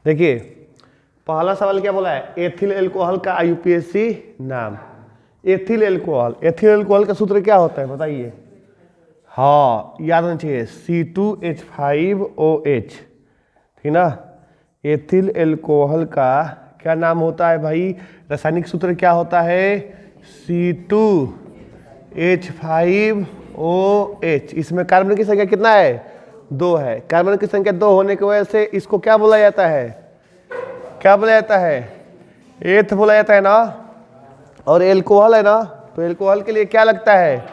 देखिए पहला सवाल क्या बोला है, एथिल एल्कोहल का आईयूपीएसी नाम। एथिल एल्कोहल, एथिल एल्कोहल का सूत्र क्या होता है बताइए। हाँ याद होना चाहिए, C2H5OH, ठीक ना। एथिल एल्कोहल का क्या नाम होता है भाई, रासायनिक सूत्र क्या होता है, C2H5OH। इसमें कार्बन की संख्या कितना है, 2 है। कार्बन की संख्या 2 होने की वजह से इसको क्या बोला जाता है, क्या बोला जाता है, एथ बोला जाता है ना। और एल्कोहल है ना, तो एल्कोहल के लिए क्या लगता है,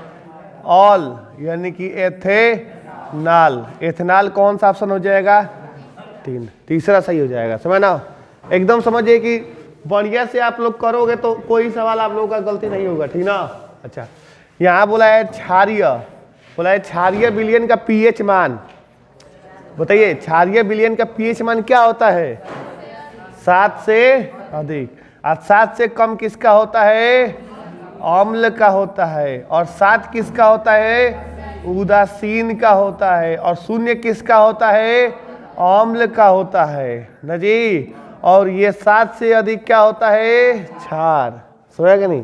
ऑल, यानी कि एथेनॉल। एथेनॉल कौन सा ऑप्शन हो जाएगा, 3, तीसरा सही हो जाएगा। समझ ना, एकदम समझिए कि बढ़िया से आप लोग करोगे तो कोई सवाल आप लोगों का गलती नहीं होगा, ठीक ना। अच्छा, यहाँ बोला है क्षारीय, बोला है क्षारीय विलयन का पीएच मान। बताइए क्षारीय विलयन का पीएच मान क्या होता है, 7 से अधिक। और 7 से कम किसका होता है, अम्ल का होता है। और 7 किसका होता है, उदासीन का होता है। और 0 किसका होता है, अम्ल का होता है ना जी। और ये 7 से अधिक क्या होता है, क्षार। समझा कि नहीं,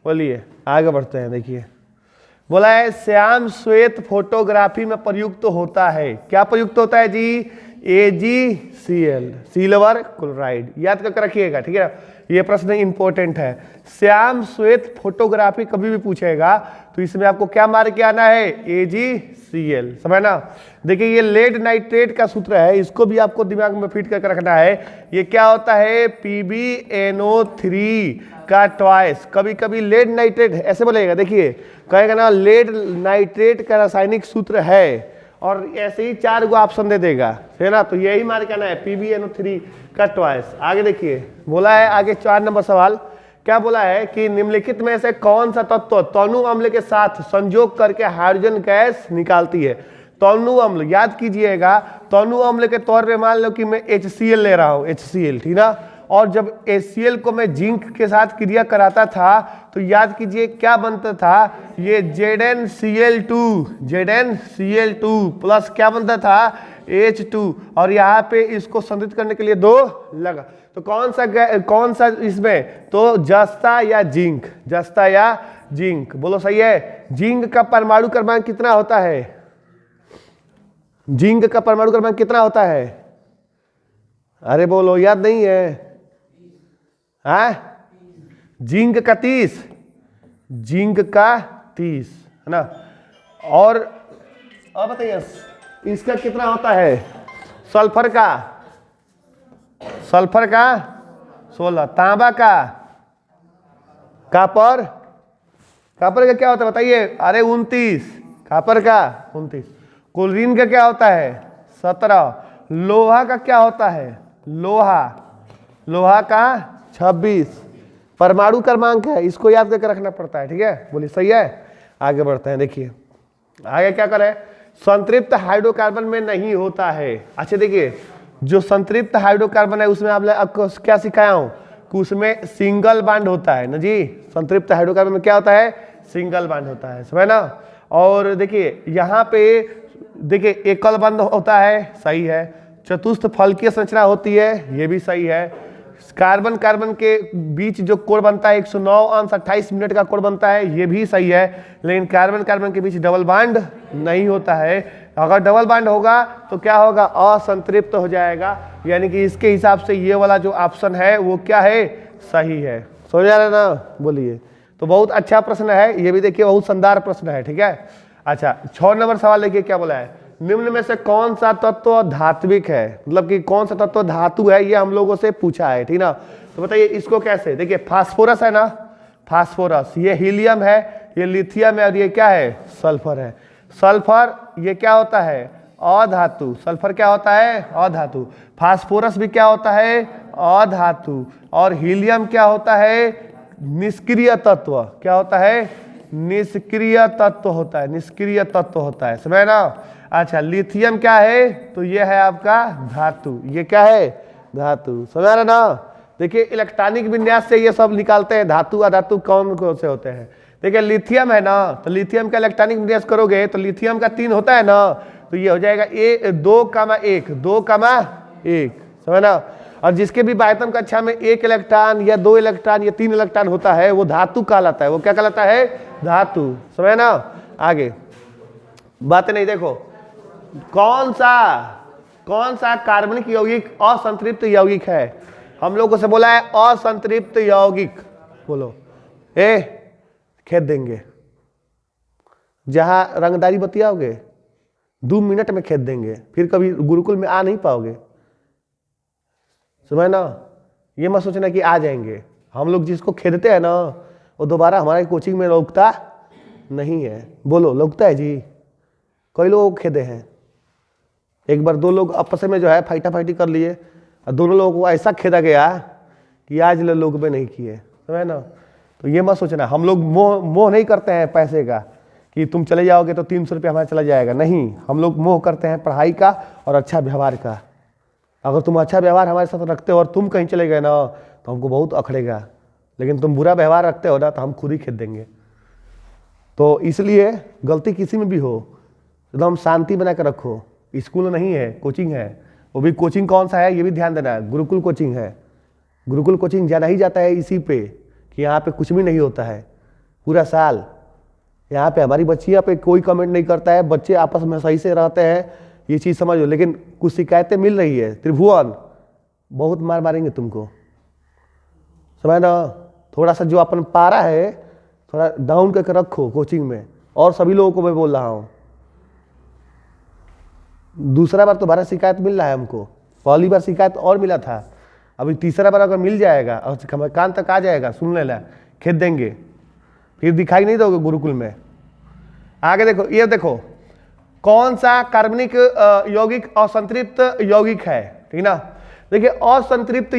बोलिए आगे बढ़ते हैं। देखिए बोला है श्याम श्वेत फोटोग्राफी में प्रयुक्त होता है, क्या प्रयुक्त होता है जी, AgCl, सिल्वर क्लोराइड। याद करके रखिएगा, ठीक है, ये प्रश्न इंपॉर्टेंट है। श्याम श्वेत फोटोग्राफी कभी भी पूछेगा तो इसमें आपको क्या मार के आना है, AgCl। समझ ना। देखिए ये लेड नाइट्रेट का सूत्र है, इसको भी आपको दिमाग में फिट करके रखना है। ये क्या होता है, PbNO3 का ट्वाइस। कभी कभी लेड नाइट्रेट ऐसे बोलेगा, देखिए कहेगा ना लेड नाइट्रेट का रासायनिक सूत्र है, और ऐसे ही 4 गो ऑप्शन दे देगा, है ना। तो यही मार के आना है, PbNO3 का ट्वाइस। आगे देखिए बोला है, आगे 4 नंबर सवाल क्या बोला है कि निम्नलिखित में से कौन सा तत्व तनु अम्ल के साथ संयोग करके हाइड्रोजन गैस निकालती है। तनु अम्ल याद कीजिएगा, तनु अम्ल के तौर पे मान लो कि मैं HCl ले रहा हूँ, HCl, ठीक ना। और जब HCl को मैं जिंक के साथ क्रिया कराता था तो याद कीजिए क्या बनता था, ये ZnCl2 प्लस क्या बनता था, H2। और यहाँ पे इसको संतुलित करने के लिए 2 लगा। तो कौन सा इसमें, तो जस्ता या जिंक, जस्ता या जिंक, बोलो सही है। जिंक का परमाणु क्रमांक कितना होता है, जिंक का परमाणु क्रमांक कितना होता है, अरे बोलो याद नहीं है, जिंक का 30, जिंक का 30, है ना। और अब बताइए इसका कितना होता है, सल्फर का 16, तांबा का, कॉपर का क्या होता है बताइए, अरे 29, कॉपर का 29। क्लोरीन का क्या होता है, 17। लोहा का क्या होता है, लोहा का 26। परमाणु क्रमांक है, इसको याद करके रखना पड़ता है, ठीक है, बोलिए सही है। आगे बढ़ते हैं, देखिए आगे क्या करें, संतृप्त हाइड्रोकार्बन में नहीं होता है। अच्छा देखिए जो संतृप्त हाइड्रोकार्बन है उसमें आपको क्या सिखाया हूं कि उसमें सिंगल बॉन्ड होता है ना जी। संतृप्त हाइड्रोकार्बन में क्या होता है, सिंगल बॉन्ड होता है, समझ ना। और देखिए यहाँ पे देखिए एकल बंध होता है, सही है। चतुस्थ फलकीय संरचना होती है, ये भी सही है। कार्बन कार्बन के बीच जो कोण बनता है 109°28' का कोण बनता है, ये भी सही है। लेकिन कार्बन कार्बन के बीच डबल बॉन्ड नहीं होता है। अगर डबल बॉन्ड होगा तो क्या होगा, असंतृप्त हो जाएगा। यानी कि इसके हिसाब से ये वाला जो ऑप्शन है वो क्या है, सही है। समझ आ रहा है ना, बोलिए। तो बहुत अच्छा प्रश्न है ये भी, देखिए बहुत शानदार प्रश्न है, ठीक है। अच्छा 6 नंबर सवाल देखिए क्या बोला है, निम्न में से कौन सा तत्व धात्विक है, मतलब कि कौन सा तत्व धातु है, ये हम लोगों से पूछा है, ठीक ना। तो बताइए इसको कैसे, देखिए फास्फोरस है ना, फास्फोरस, ये हीलियम है, ये लिथियम है, और ये क्या है, सल्फर है। सल्फर ये क्या होता है, अधातु। सल्फर क्या होता है, अधातु। फास्फोरस भी क्या होता है, अधातु। और हीलियम क्या होता है, निष्क्रिय तत्व। क्या होता है, निष्क्रिय तत्व होता है, निष्क्रिय तत्व होता है, समझ ना। अच्छा लिथियम क्या है, तो ये है आपका धातु, ये क्या है, धातु। समझ रहे ना। देखिए इलेक्ट्रॉनिक विन्यास से ये सब निकालते हैं, धातु अधातु कौन से होते हैं। देखिए लिथियम है ना, तो लिथियम का इलेक्ट्रॉनिक विन्यास करोगे तो लिथियम का 3 होता है ना, तो ये हो जाएगा 2,1, 2,1, समझ ना। और जिसके भी बाह्यतम कक्षा में 1 इलेक्ट्रॉन या 2 इलेक्ट्रॉन या 3 इलेक्ट्रॉन होता है वो धातु कहलाता है। वो क्या कहलाता है? धातु। समझ ना? आगे बातें नहीं, देखो कौन सा कार्बनिक यौगिक असंतृप्त यौगिक है? हम लोगों से बोला है असंतृप्त यौगिक। बोलो खेद देंगे। जहां रंगदारी बतियाओगे 2 मिनट में खेद देंगे, फिर कभी गुरुकुल में आ नहीं पाओगे। समझ ना? ये मत सोचना कि आ जाएंगे। हम लोग जिसको खेदते हैं ना वो दोबारा हमारे कोचिंग में लौटता नहीं है। बोलो लौटता है जी? कई लोग खेदे हैं। एक बार 2 लोग आपस में जो है फाइटा फाइटी कर लिए और दोनों लोगों को ऐसा खेदा गया कि आज लोग में नहीं किए। समझ ना? तो ये मत सोचना हम लोग मोह नहीं करते हैं पैसे का कि तुम चले जाओगे तो 300 रुपया हमारा चला जाएगा। नहीं, हम लोग मोह करते हैं पढ़ाई का और अच्छा व्यवहार का। अगर तुम अच्छा व्यवहार हमारे साथ रखते हो और तुम कहीं चले गए ना तो हमको बहुत अखड़ेगा, लेकिन तुम बुरा व्यवहार रखते हो ना तो हम खुद ही खेद देंगे। तो इसलिए गलती किसी में भी हो एकदम शांति बना कर रखो। स्कूल नहीं है, कोचिंग है। वो भी कोचिंग कौन सा है ये भी ध्यान देना है, गुरुकुल कोचिंग है। गुरुकुल कोचिंग ज़्यादा ही जाता है इसी पे कि यहाँ पे कुछ भी नहीं होता है पूरा साल। यहाँ पे हमारी बच्चियाँ पे कोई कमेंट नहीं करता है, बच्चे आपस में सही से रहते हैं, ये चीज़ समझो। लेकिन कुछ शिकायतें मिल रही है, त्रिभुवन बहुत मार मारेंगे तुमको। समझ ना? थोड़ा सा जो अपन पारा है थोड़ा डाउन करके रखो कोचिंग में। और सभी लोगों को मैं बोल रहा हूँ, दूसरा बार दोबारा शिकायत मिल रहा है हमको। पहली बार शिकायत और मिला था, अभी तीसरा बार अगर मिल जाएगा और कान तक आ जाएगा सुन लेना, खेद देंगे, फिर दिखाई नहीं दोगे गुरुकुल में। आगे देखो, ये देखो कौन सा कार्बनिक यौगिक असंतृप्त यौगिक है, ठीक ना? देखिए असंतृप्त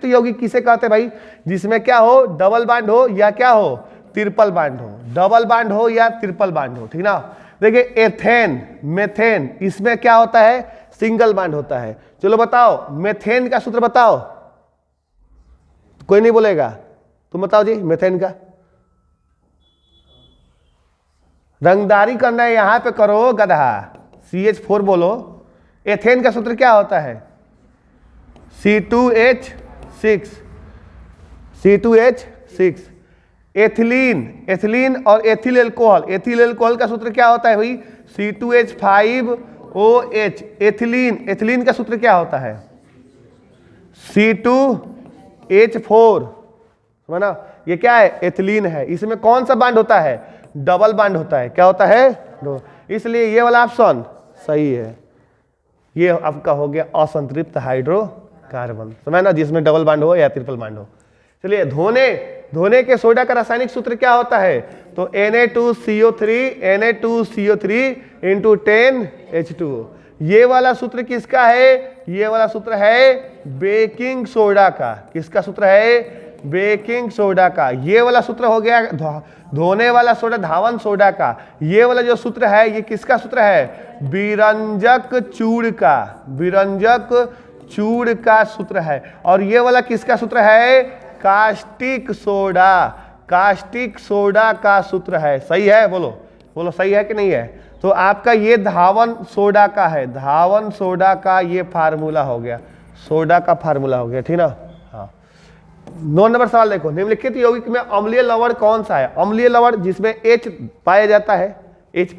यौगिक किसे कहते हैं भाई? जिसमें क्या हो, डबल बांड हो या क्या हो, ट्रिपल बांड हो। डबल बांड हो या ट्रिपल बांड हो, ठीक ना? देखिए एथेन, मेथेन, इसमें क्या होता है, सिंगल बांड होता है। चलो बताओ मेथेन का सूत्र बताओ। कोई नहीं बोलेगा, तुम बताओ जी मेथेन का। रंगदारी करना है यहां पे करो गधा। CH4 बोलो। एथेन का सूत्र क्या होता है? C2H6। एथिलीन और एथिल अल्कोहल का सूत्र क्या होता है भाई? C2H5OH। एथिलीन का सूत्र क्या होता है? C2H4। समझ ना? ये क्या है? एथिलीन है। इसमें कौन सा बांड होता है? डबल बांड होता है। क्या होता है? इसलिए ये वाला ऑप्शन सही है। ये आपका हो गया असंतृप्त हाइड्रोकार्बन। समझ ना? जिसमें डबल बांड हो या ट्रिपल बांड हो। चलिए धोने के सोडा का रासायनिक सूत्र क्या होता है? तो Na2CO3 इंटू 10H2O। ये वाला सूत्र किसका है? ये वाला सूत्र है बेकिंग सोडा का। किसका सूत्र है? बेकिंग सोडा का। ये वाला सूत्र हो गया धोने वाला सोडा, धावन सोडा का। ये वाला जो सूत्र है ये किसका सूत्र है? विरंजक चूड़ का सूत्र है। और ये वाला किसका सूत्र है? कास्टिक सोडा का सूत्र है। सही है? बोलो सही है कि नहीं है? तो आपका ये धावन सोडा का है। धावन सोडा का ये फार्मूला हो गया, सोडा का फार्मूला हो गया, ठीक ना? हाँ। 9 नंबर सवाल देखो, निम्नलिखित यौगिक में अम्लीय लवण कौन सा है? अम्लीय लवण जिसमें H पाया जाता है, H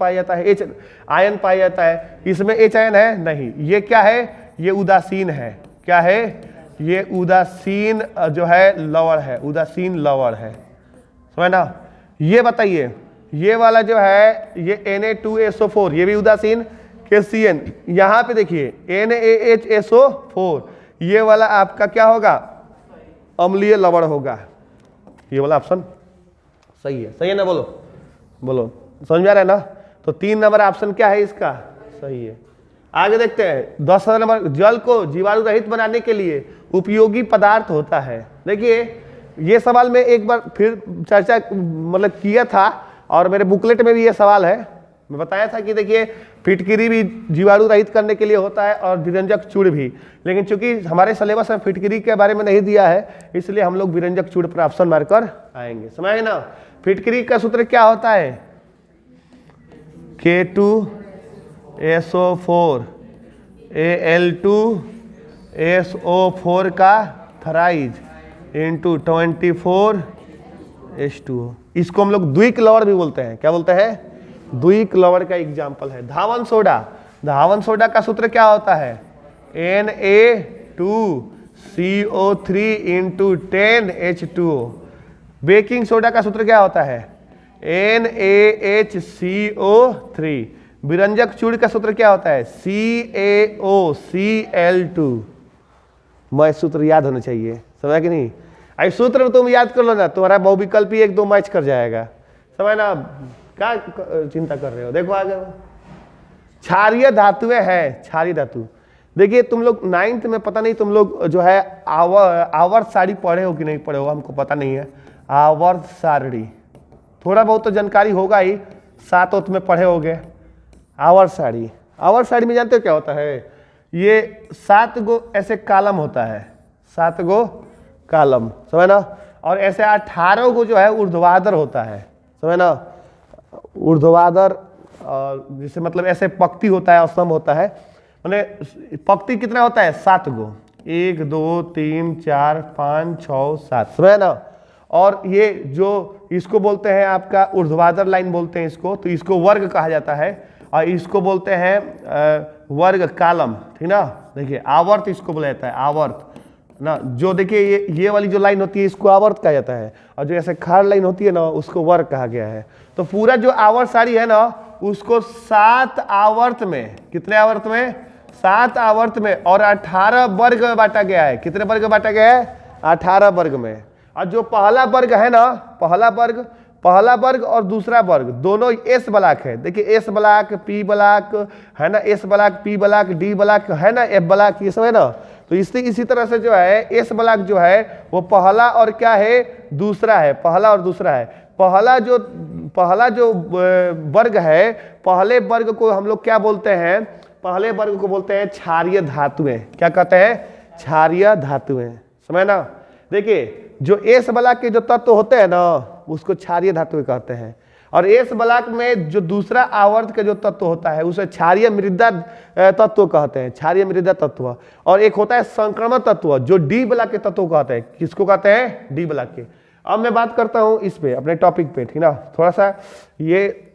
आयन पाया जाता है। इसमें H आयन है नहीं। ये क्या है? ये उदासीन है। क्या है? ये उदासीन जो है लवण है, उदासीन लवण है। समझ ना? ये बताइए ये वाला जो है ये Na2SO4 ये भी उदासीन। KCN यहाँ पे देखिए NaHSO4 ये वाला आपका क्या होगा? अम्लीय लवण होगा। ये वाला ऑप्शन सही है। सही है ना? बोलो समझ में आ रहा है ना? तो 3 नंबर ऑप्शन क्या है इसका? सही है। आगे देखते हैं 10 नंबर, जल को जीवाणु रहित बनाने के लिए उपयोगी पदार्थ होता है। देखिए ये सवाल में एक बार फिर चर्चा मतलब किया था और मेरे बुकलेट में भी ये सवाल है। मैं बताया था कि देखिए फिटकिरी भी जीवाणु रहित करने के लिए होता है और विरंजक चूड़ भी, लेकिन चूंकि हमारे सिलेबस में फिटकिरी के बारे में नहीं दिया है इसलिए हम लोग विरंजक चूड़ पर ऑप्शन मारकर आएंगे। समझ ना? फिटकिरी का सूत्र क्या होता है? K2SO4 Al2 SO4 का थराइज इंटू 24 H2O। इसको हम लोग द्विक लवण भी बोलते हैं। क्या बोलते हैं? द्विक लवण का एग्जाम्पल है धावन सोडा। धावन सोडा का सूत्र क्या होता है? Na2CO3 into 10 H2O। Baking soda का सूत्र क्या होता है? NaHCO3। विरंजक चूड़ का सूत्र क्या होता है? CaOCl2। मैं सूत्र याद होना चाहिए, समझा कि नहीं? आई सूत्र तुम याद कर लो ना, तुम्हारा बहुविकल्पी 1-2 मैच कर जाएगा, समझ ना? क्या चिंता कर रहे हो? देखो आगे क्षारीय धातुएं हैं। क्षारीय धातु देखिए, तुम लोग 9th में पता नहीं तुम लोग जो है आवर्त सारणी पढ़े हो कि नहीं पढ़े हो, हमको पता नहीं है। आवर्त सारणी थोड़ा बहुत तो जानकारी होगा ही, 7th में पढ़े होगे। आवर्त सारणी, आवर्त सारणी में जानते हो क्या होता है? ये 7 गो ऐसे कॉलम होता है, 7 गो कॉलम, समझ ना? और ऐसे 18 गो जो है ऊर्ध्वाधर होता है, समझ ना? ऊर्ध्वाधर जिसे मतलब ऐसे पंक्ति होता है, स्तंभ होता है। मैंने पंक्ति कितना होता है? 7 गो, 1 2 3 4 5 6 7, समझ ना? और ये जो इसको बोलते हैं आपका ऊर्ध्वाधर लाइन बोलते हैं इसको, तो इसको वर्ग कहा जाता है। और इसको बोलते हैं वर्ग कॉलम, ठीक ना? देखिए आवर्त इसको बोला जाता है, आवर्त ना। जो देखिए ये वाली जो लाइन होती है इसको आवर्त कहा जाता है, और जो ऐसे खाड़ लाइन होती है ना उसको वर्ग कहा गया है। तो पूरा जो आवर्त सारणी है ना उसको 7 आवर्त में, कितने आवर्त में? 7 आवर्त में और 18 वर्ग में बांटा गया है। कितने वर्ग में बांटा गया है? 18 वर्ग में। और जो पहला वर्ग है ना, पहला वर्ग और दूसरा वर्ग दोनों एस ब्लॉक है। देखिए एस ब्लॉक, पी ब्लॉक है ना, S block, P block, D block है ना, एफ ब्लॉक, ये सब है ना। तो इसी तरह से जो है एस ब्लॉक जो है वो पहला और क्या है? दूसरा है। पहला और दूसरा है। पहला जो वर्ग है, पहले वर्ग को हम लोग क्या बोलते हैं? पहले वर्ग को बोलते हैं क्षारीय धातुएं। क्या कहते हैं? क्षारीय धातुएं, समझ ना? देखिए जो एस ब्लॉक के जो तत्व होते हैं ना उसको क्षारीय धातुएं कहते हैं। और एस ब्लॉक में जो दूसरा आवर्त का जो तत्व होता है उसे क्षारीय मृदा तत्व कहते हैं, क्षारीय मृदा तत्व। और एक होता है संक्रमण तत्व जो डी ब्लॉक के तत्व कहते हैं। किसको कहते हैं? डी ब्लॉक के। अब मैं बात करता हूं इस पे, अपने टॉपिक पे, ठीक ना? थोड़ा सा ये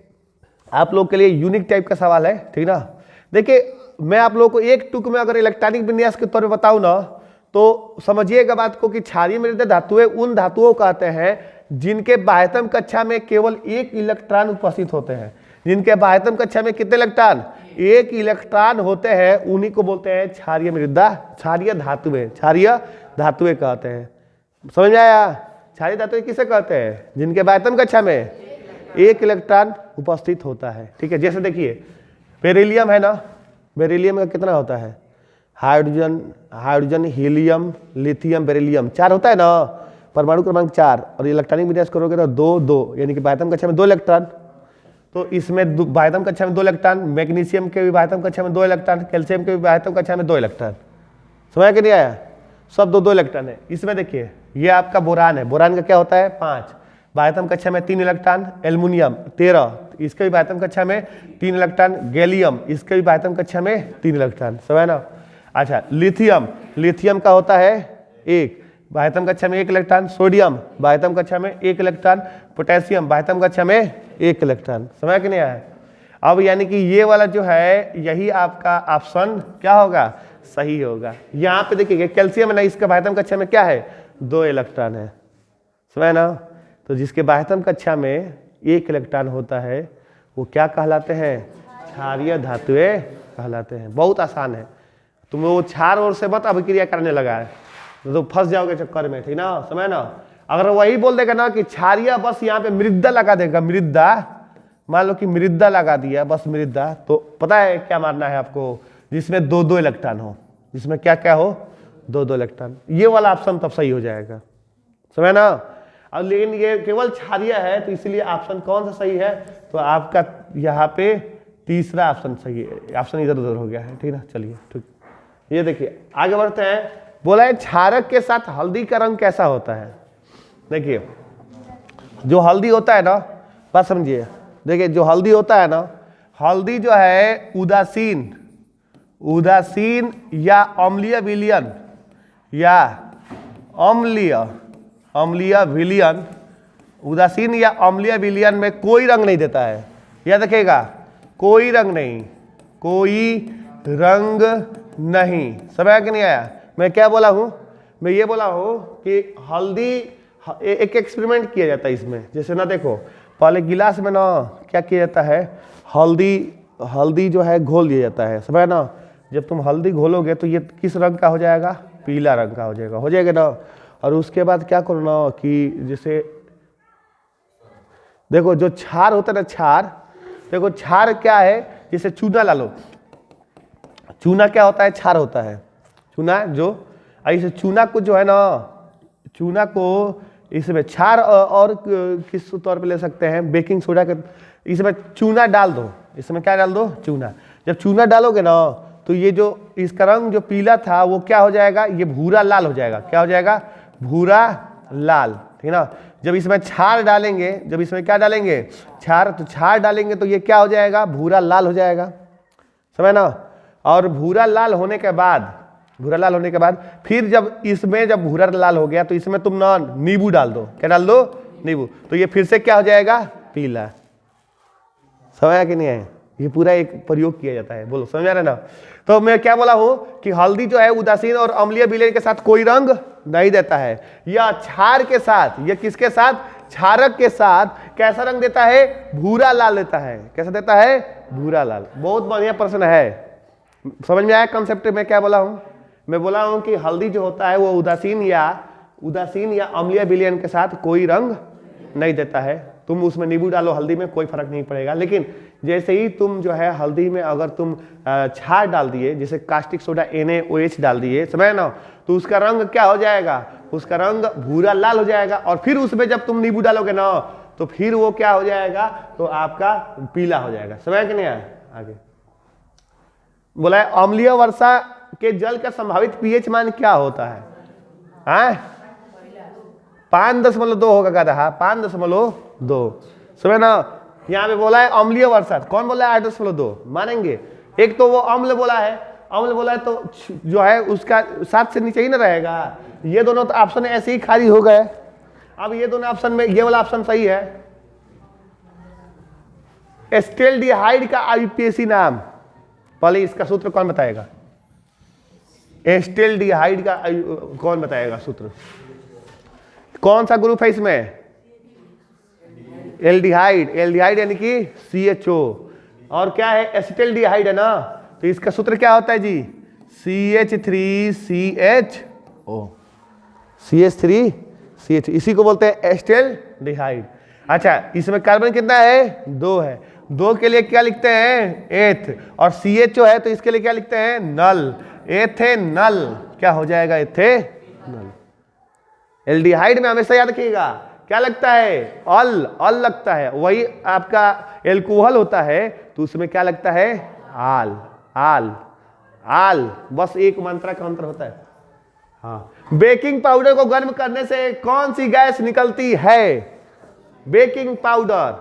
आप लोग के लिए यूनिक टाइप का सवाल है, ठीक ना? देखिए मैं आप लोगों को एक टुक में अगर इलेक्ट्रॉनिक विन्यास के तौर पर बताऊं ना तो समझिएगा बात को कि क्षारीय मृदा धातुएं उन धातुओं कहते हैं जिनके बाह्यतम कक्षा में केवल 1 इलेक्ट्रॉन उपस्थित होते हैं। जिनके बाह्यतम कक्षा में कितने इलेक्ट्रॉन? 1 इलेक्ट्रॉन होते हैं, उन्हीं को बोलते हैं क्षारीय मृदा, क्षारीय धातुएं, क्षारीय धातुएं कहते हैं। समझ में आया? क्षारीय धातुएं किसे कहते हैं? जिनके बाह्यतम कक्षा में 1 इलेक्ट्रॉन उपस्थित होता है, ठीक है? जैसे देखिए बेरिलियम है ना, बेरिलियम का कितना होता है? हाइड्रोजन, हीलियम, लिथियम, बेरिलियम 4 होता है ना, परमाणु क्रमांक 4। और इलेक्ट्रॉनिक विन्यास करोगे तो 2 2, यानी कि बाह्यतम कक्षा में 2 इलेक्ट्रॉन। तो इसमें बाह्यतम कक्षा में 2 इलेक्ट्रॉन, मैग्नीशियम के भी बाह्यतम कक्षा में 2 इलेक्ट्रॉन, कैल्शियम के भी बाह्यतम कक्षा में 2 इलेक्ट्रॉन। समझ कि नहीं आया? सब 2 2 इलेक्ट्रॉन है। इसमें देखिए ये आपका बोरान है, बोरान का क्या होता है? 5, बाह्यतम कक्षा में 3 इलेक्ट्रॉन। एल्युमिनियम 13, इसके भी बाह्यतम कक्षा में 3 इलेक्ट्रॉन। गैलियम इसके भी बाह्यतम कक्षा में 3 इलेक्ट्रॉन, समझ ना? अच्छा लिथियम, लिथियम का होता है 1, बाह्यतम कक्षा में 1 इलेक्ट्रॉन। सोडियम बाह्यतम कक्षा में 1 इलेक्ट्रॉन। पोटेशियम बाह्यतम कक्षा में 1 इलेक्ट्रॉन। समझ कि नहीं आया? अब यानी कि ये वाला जो है यही आपका ऑप्शन क्या होगा? सही होगा। यहाँ पे देखिए कैल्शियम है ना, इसका बाह्यतम कक्षा में क्या है? 2 इलेक्ट्रॉन है, समझ ना? तो जिसके बाह्यतम कक्षा में 1 इलेक्ट्रॉन होता है वो क्या कहलाते हैं? क्षारीय धातुएं कहलाते हैं। बहुत आसान है, तुम वो क्षार और से मत अभिक्रिया करने लगा है तो फंस जाओगे चक्कर में, ठीक ना? समझ ना? अगर वही बोल देगा ना कि क्षारीय, बस यहाँ पे मृदा लगा देगा, मृदा, मान लो कि मृदा लगा दिया, बस मृदा, तो पता है क्या मानना है आपको? जिसमें 2 2 इलेक्ट्रॉन हो, जिसमें क्या क्या हो? 2 2 इलेक्ट्रॉन। ये वाला ऑप्शन तब सही हो जाएगा, समझ ना? अब लेकिन ये केवल क्षारीय है तो इसलिए ऑप्शन कौन सा सही है? तो आपका यहाँ पे तीसरा ऑप्शन सही है। ऑप्शन इधर उधर हो गया है, ठीक ना? चलिए ठीक, ये देखिए आगे बढ़ते हैं। बोला है क्षारक के साथ हल्दी का रंग कैसा होता है? देखिए जो हल्दी होता है ना, बात समझिए, देखिए जो हल्दी होता है ना, हल्दी जो है उदासीन या अम्लीय विलयन या अम्लीय विलयन, उदासीन या अम्लीय विलयन में कोई रंग नहीं देता है। याद रखिएगा, कोई रंग नहीं, कोई रंग नहीं। समझ आया कि नहीं आया? मैं क्या बोला हूं? मैं ये बोला हूं कि हल्दी, एक एक्सपेरिमेंट किया जाता है इसमें। जैसे ना देखो, पहले गिलास में ना क्या किया जाता है, हल्दी जो है घोल दिया जाता है। समझ ना? जब तुम हल्दी घोलोगे तो ये किस रंग का हो जाएगा? पीला रंग का हो जाएगा ना। और उसके बाद क्या करो ना कि जैसे देखो जो क्षार होता है ना, क्षार, देखो क्षार क्या है, जैसे चूना ला लो। चूना क्या होता है? क्षार होता है। चूना जो ऐसे चूना को जो है ना, चूना को इसमें क्षार और किस तौर पे ले सकते हैं, बेकिंग सोडा के, इसमें चूना डाल दो। इसमें क्या डाल दो? चूना। जब चूना डालोगे ना तो ये जो इसका रंग जो पीला था वो क्या हो जाएगा? ये भूरा लाल हो जाएगा। क्या हो जाएगा? भूरा लाल। ठीक है ना? जब इसमें क्षार डालेंगे, जब इसमें क्या डालेंगे? क्षार, तो क्षार डालेंगे तो ये क्या हो जाएगा? भूरा लाल हो जाएगा। समझ ना? और भूरा लाल होने के बाद फिर जब इसमें जब भूरा लाल हो गया तो इसमें तुम ना नींबू डाल दो। क्या डाल दो? नींबू। तो ये फिर से क्या हो जाएगा? पीला। समझ कि नहीं है? ये पूरा एक प्रयोग किया जाता है। बोलो, समझ आ रहा है ना? तो मैं क्या बोला हूं कि हल्दी जो है उदासीन और अम्लीय विलयन के साथ कोई रंग नहीं देता है। यह क्षार के साथ, यह किसके साथ? क्षारक के साथ कैसा रंग देता है? भूरा लाल देता है। कैसा देता है? भूरा लाल। बहुत बढ़िया प्रश्न है। समझ में आया कंसेप्ट में क्या बोला हूं? मैं बोला हूं कि हल्दी जो होता है वो उदासीन या अम्लीय विलयन के साथ कोई रंग नहीं देता है। तुम उसमें नींबू डालो, हल्दी में कोई फर्क नहीं पड़ेगा। लेकिन जैसे ही तुम जो है हल्दी में अगर तुम क्षार डाल दिए, जैसे कास्टिक सोडा NaOH डाल दिए, समझ ना, तो उसका रंग क्या हो जाएगा? उसका रंग भूरा लाल हो जाएगा। और फिर उसमें जब तुम नींबू डालोगे ना तो फिर वो क्या हो जाएगा? तो आपका पीला हो जाएगा। समझ कि नहीं आया? आगे बोला है अम्लीय वर्षा के जल का संभावित pH मान क्या होता है? 5.2 होगा। क्या रहा? 5.2। समझ ना? यहाँ पे बोला है अम्लीय वर्षा। कौन बोला है 8.2? मानेंगे? एक तो वो अम्ल बोला है, तो जो है उसका 7 से नीचे ही ना रहेगा। ये दोनों तो ऑप्शन ऐसे ही खाली हो गए। अब ये दोनों ऑप्शन में ये वाला ऑप्शन सही है। एस्टेल्डिहाइड का IUPAC नाम, पहले इसका सूत्र कौन बताएगा? एस्टेल्डिहाइड का कौन बताएगा सूत्र? कौन सा ग्रुप है इसमें? एल्डिहाइड यानी कि CHO। और क्या है? एसिटिल्डिहाइड है ना, तो इसका सूत्र क्या होता है जी? CH3CHO। CH3CH, इसी को बोलते हैं एस्टेल्डिहाइड। अच्छा, इसमें कार्बन कितना है? 2 है। 2 के लिए क्या लिखते हैं? एथ। और CHO है तो इसके लिए क्या लिखते हैं? नल। एथेनल। क्या हो जाएगा? एथेनल। एल्डिहाइड में हमेशा याद रखिएगा क्या लगता है? अल लगता है। वही आपका एल्कोहल होता है तो उसमें क्या लगता है? आल। बस एक मात्रा का अंतर होता है। हाँ। बेकिंग पाउडर को गर्म करने से कौन सी गैस निकलती है? Baking powder.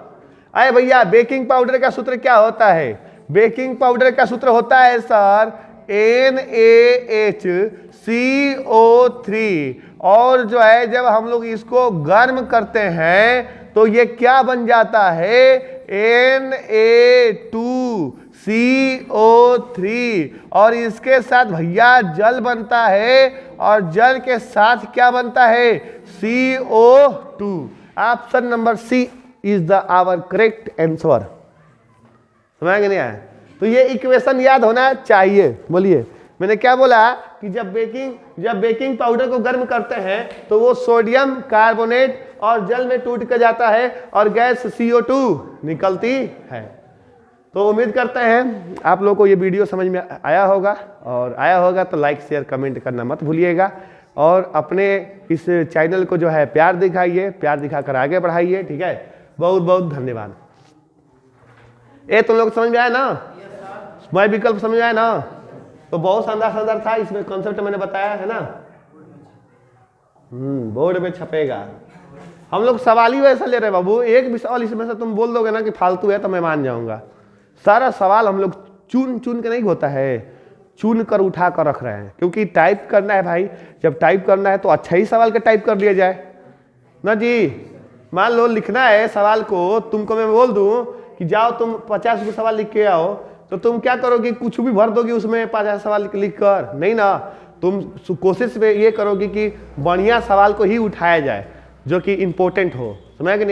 अरे भैया, बेकिंग पाउडर का सूत्र क्या होता है? बेकिंग पाउडर का सूत्र होता है सर NaHCO3। और जो है जब हम लोग इसको गर्म करते हैं तो ये क्या बन जाता है? Na2CO3। और इसके साथ भैया जल बनता है, और जल के साथ क्या बनता है? CO2। Option number C is the our correct answer. समझ नहीं आया? तो ये इक्वेशन याद होना चाहिए। बोलिए, मैंने क्या बोला कि जब बेकिंग पाउडर को गर्म करते हैं तो वो सोडियम कार्बोनेट और जल में टूट कर जाता है और गैस CO2 निकलती है। तो उम्मीद करते हैं आप लोगों को ये वीडियो समझ में आया होगा, और आया होगा तो लाइक शेयर कमेंट करना मत भूलिएगा। और अपने इस चैनल को जो है प्यार दिखाइए, प्यार दिखाकर आगे बढ़ाइए। ठीक है, बहुत बहुत धन्यवाद। ये तो लोग समझ में आया ना? स्मॉल विकल्प समझ में आया ना? तो बहुत शानदार था। इसमें कॉन्सेप्ट मैंने बताया है ना, बोर्ड में छपेगा। हम लोग सवाल ही वैसा ले रहे हैं बाबू। एक भी सवाल इसमें से तुम बोल दोगे ना कि फालतू है तो मैं मान जाऊंगा। सारा सवाल हम लोग चुन के नहीं होता है, चुन कर उठा कर रख रहे हैं, क्योंकि टाइप करना है भाई। जब टाइप करना है तो अच्छा ही सवाल का टाइप कर लिया जाए ना जी। मान लो लिखना है सवाल को, तुमको मैं बोल दूं कि जाओ तुम 50 को सवाल लिख के आओ, तो तुम क्या करोगे, कुछ भी भर दोगे उसमें 50 सवाल लिख कर? नहीं ना, तुम कोशिश में ये करोगे कि बढ़िया सवाल को ही उठाया जाए जो कि इंपॉर्टेंट हो। समझ कि नहीं?